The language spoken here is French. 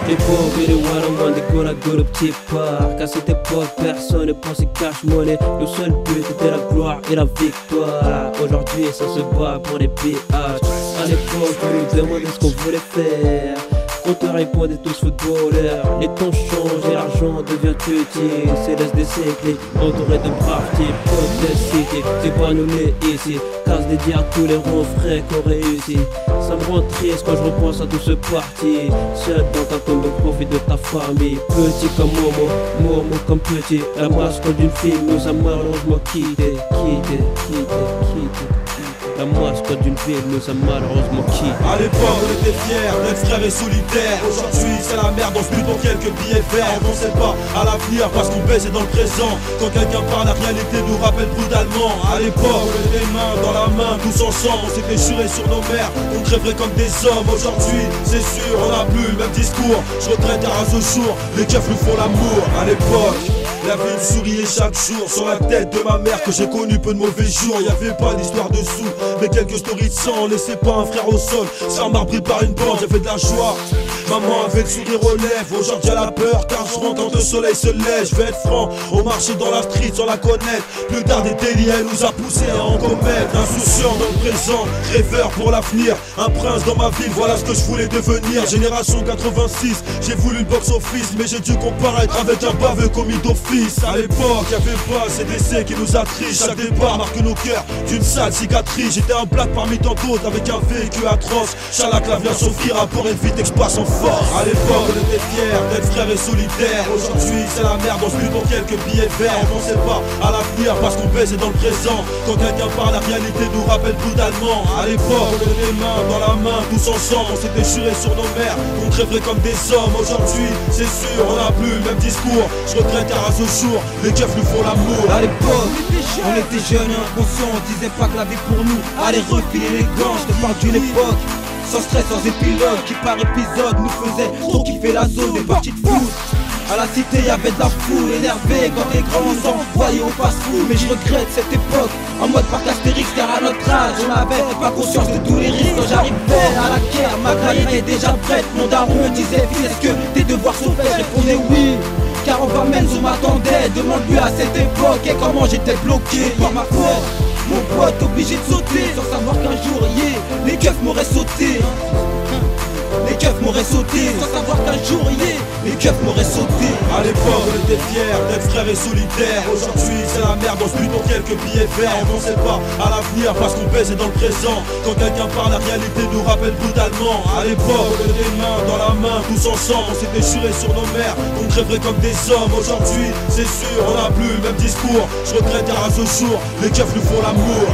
Les pauvres et les one-on-one des go le petit parc. À cette époque, personne ne pensait cash-money. Le seul but était la gloire et la victoire. Aujourd'hui, ça se bat pour les péages. À l'époque, on nous demandait ce qu'on voulait faire. On te répondait tous footballeurs. Les temps changent et l'argent devient utile. C'est laisse des siècles, entouré de braves types. Côte cité, c'est pas nous les ici. Casse dédié à tous les ronds frais qu'on réussit. Ça me rend triste quand je repense à tout ce parti. Seul dans ta tombe, profite de ta famille. Petit comme Momo, Momo comme petit. La mascotte d'une fille nous a malheureusement quitté. La mascotte d'une ville nous a malheureusement quitté. À l'époque on était fiers d'être frères et solitaires. Aujourd'hui c'est la merde, on se bute pour quelques billets verts. On pensait pas à l'avenir parce qu'on baisait dans le présent. Quand quelqu'un parle, la réalité nous rappelle brutalement. À l'époque on était main dans la main, tous ensemble. On s'était juré sur nos mères, on crèverait comme des hommes. Aujourd'hui c'est sûr, on n'a plus le même discours. Je regrette à ras au jour, les keufs nous font l'amour. À l'époque la vie me souriait chaque jour. Sur la tête de ma mère que j'ai connu peu de mauvais jours. Y'avait pas d'histoire de sous, mais quelques stories de sang. Laissez pas un frère au sol, sans marbré par une bande. J'avais de la joie, maman avait le sourire aux lèvres. Aujourd'hui elle a peur car je rentre quand le soleil se lève. Je vais être franc, on marchait dans la street sans la connaître. Plus tard des délits, elle nous a poussé à en commettre. Insouciant dans le présent, rêveur pour l'avenir. Un prince dans ma ville, voilà ce que je voulais devenir. Génération 86, j'ai voulu le box office, mais j'ai dû comparaître avec un baveux commis d'office. À l'époque, y'avait pas ces décès qui nous attrichent. Chaque départ marque nos cœurs d'une sale cicatrice. J'étais un black parmi tant d'autres avec un vécu atroce. Chalac la vient s'offrir à port et vite exploit sans force. À l'époque, on était fiers d'être frères et solitaires. Aujourd'hui, c'est la merde, on se bute pour quelques billets verts. On pensait pas à l'avenir parce qu'on baisait dans le présent. Quand quelqu'un parle, la réalité nous rappelle brutalement. À l'époque, on était main dans la main, tous ensemble. On s'était juré sur nos mères qu'on crèverait comme des hommes. Aujourd'hui, c'est sûr, on n'a plus le même discours. Je regrette car à ce jour, les keufs nous font l'amour. À l'époque, on était jeunes et inconscients. On disait pas que la vie pour nous allait refiler les gants. Je te parle d'une époque sans stress, sans épilogue, qui par épisode nous faisait trop kiffer la zone des parties de foot. À la cité y'avait de la foule énervée quand les grands nous envoyaient au fast-food. Mais je regrette cette époque en mode parc Astérix, car à notre âge on n'avait pas conscience de tous les risques. Quand j'arrivais à la guerre, ma graille était déjà prête. Mon daron me disait: fils, est-ce que tes devoirs sont faits? Je répondais oui, car on va même où m'attendait. Demande-lui à cette époque et comment j'étais bloqué par ma faute. Mon pote obligé de sauter sans savoir qu'un jour, les keufs m'auraient sauté. Les keufs m'auraient sauté sans savoir qu'un jour, les keufs m'auraient sauté. À l'époque on était fiers d'être frères et solitaires. Aujourd'hui c'est la merde, on se bute pour quelques billets verts. On pensait pas à l'avenir parce qu'on baisait dans le présent. Quand quelqu'un parle, la réalité nous rappelle brutalement. À l'époque on était main dans la main, tous ensemble. On s'était juré sur nos mères qu'on crèverait comme des hommes. Aujourd'hui c'est sûr, on n'a plus le même discours. Je regrette car à ce jour, les keufs nous font l'amour.